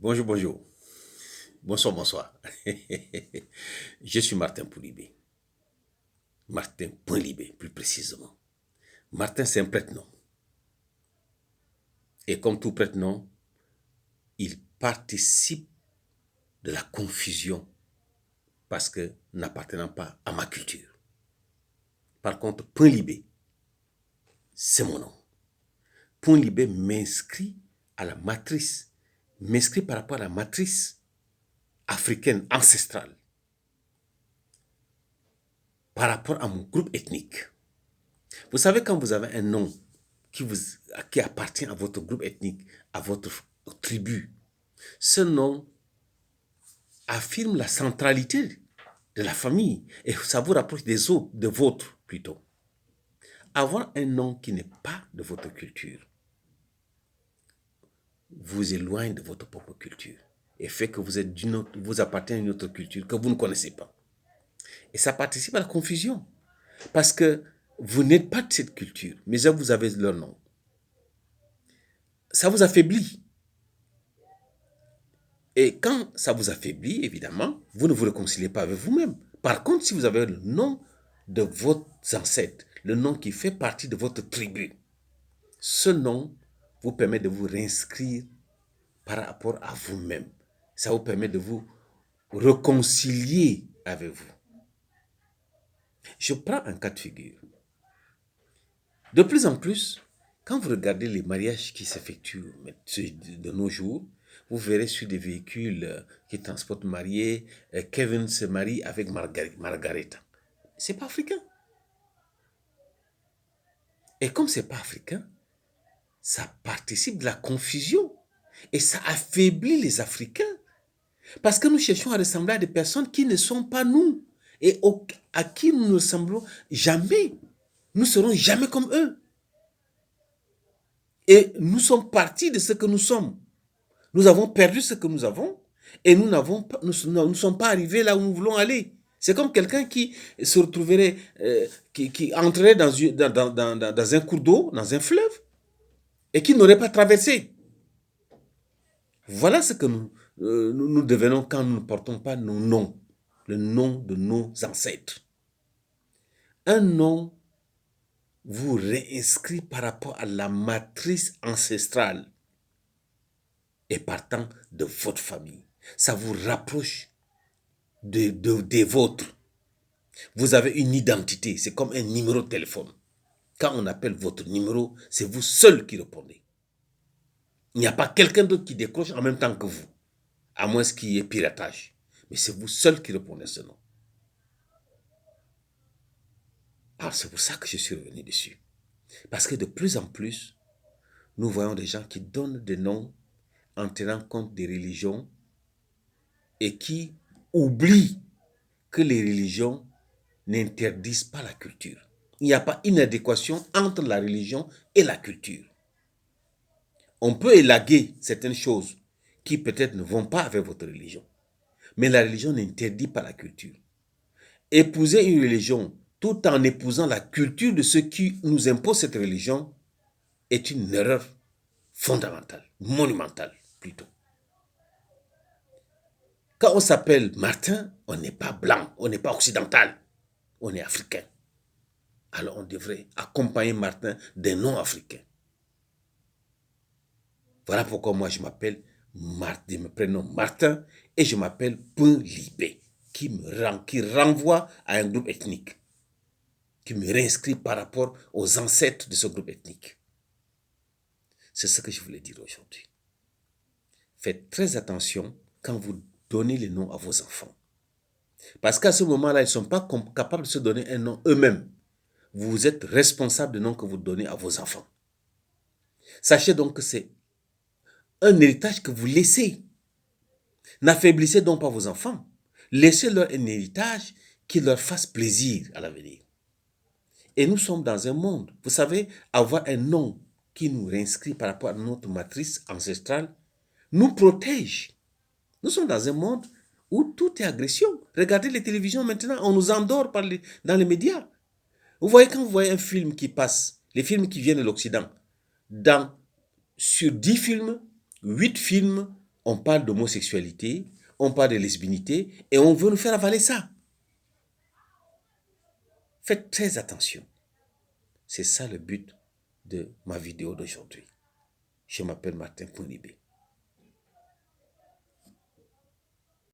Bonjour, bonjour. Bonsoir, bonsoir. Je suis Martin Poulibé. Martin Poulibé, plus précisément. Martin, c'est un prête-nom. Et comme tout prête-nom, il participe de la confusion parce que n'appartenant pas à ma culture. Par contre, Poulibé, c'est mon nom. Poulibé m'inscrit à la matrice, m'inscrit par rapport à la matrice africaine ancestrale, par rapport à mon groupe ethnique. Vous savez, quand vous avez un nom qui appartient à votre groupe ethnique, à votre tribu, ce nom affirme la centralité de la famille et ça vous rapproche des autres, de vôtres plutôt. Avoir un nom qui n'est pas de votre culture vous éloigne de votre propre culture et fait que vous appartenez à une autre culture que vous ne connaissez pas. Et ça participe à la confusion parce que vous n'êtes pas de cette culture, mais vous avez leur nom. Ça vous affaiblit. Et quand ça vous affaiblit, évidemment, vous ne vous réconciliez pas avec vous-même. Par contre, si vous avez le nom de vos ancêtres, le nom qui fait partie de votre tribu, ce nom vous permet de vous réinscrire par rapport à vous-même. Ça vous permet de vous réconcilier avec vous. Je prends un cas de figure. De plus en plus, quand vous regardez les mariages qui s'effectuent de nos jours, vous verrez sur des véhicules qui transportent mariés, Kevin se marie avec Margaretha. C'est pas africain. Et comme c'est pas africain, ça participe de la confusion et ça affaiblit les Africains. Parce que nous cherchons à ressembler à des personnes qui ne sont pas nous et à qui nous ne ressemblons jamais. Nous ne serons jamais comme eux. Et nous sommes partis de ce que nous sommes. Nous avons perdu ce que nous avons et nous ne sommes pas arrivés là où nous voulons aller. C'est comme quelqu'un qui se retrouverait, qui entrerait dans un cours d'eau, dans un fleuve, et qui n'aurait pas traversé. Voilà ce que nous devenons quand nous ne portons pas nos noms, le nom de nos ancêtres. Un nom vous réinscrit par rapport à la matrice ancestrale et partant de votre famille. Ça vous rapproche des vôtres. Vous avez une identité, c'est comme un numéro de téléphone. Quand on appelle votre numéro, c'est vous seul qui répondez. Il n'y a pas quelqu'un d'autre qui décroche en même temps que vous, à moins qu'il y ait piratage. Mais c'est vous seul qui répondez à ce nom. Alors c'est pour ça que je suis revenu dessus. Parce que de plus en plus, nous voyons des gens qui donnent des noms en tenant compte des religions et qui oublient que les religions n'interdisent pas la culture. Il n'y a pas inadéquation entre la religion et la culture. On peut élaguer certaines choses qui peut-être ne vont pas avec votre religion. Mais la religion n'interdit pas la culture. Épouser une religion tout en épousant la culture de ceux qui nous imposent cette religion est une erreur fondamentale, monumentale plutôt. Quand on s'appelle Martin, on n'est pas blanc, on n'est pas occidental, on est africain. Alors on devrait accompagner Martin des noms africains. Voilà pourquoi moi je m'appelle Martin, je me prénomme Martin et je m'appelle Poulibé, qui renvoie à un groupe ethnique, qui me réinscrit par rapport aux ancêtres de ce groupe ethnique. C'est ce que je voulais dire aujourd'hui. Faites très attention quand vous donnez les noms à vos enfants. Parce qu'à ce moment-là, ils ne sont pas capables de se donner un nom eux-mêmes. Vous êtes responsable du nom que vous donnez à vos enfants. Sachez donc que c'est un héritage que vous laissez. N'affaiblissez donc pas vos enfants. Laissez-leur un héritage qui leur fasse plaisir à l'avenir. Et nous sommes dans un monde, vous savez, avoir un nom qui nous réinscrit par rapport à notre matrice ancestrale nous protège. Nous sommes dans un monde où tout est agression. Regardez les télévisions maintenant, on nous endort dans les médias. Vous voyez, quand vous voyez un film qui passe, les films qui viennent de l'Occident, sur 10 films, 8 films On parle d'homosexualité, on parle de lesbinité, et on veut nous faire avaler ça. Faites très attention. C'est ça le but de ma vidéo d'aujourd'hui. Je m'appelle Martin Pounibé.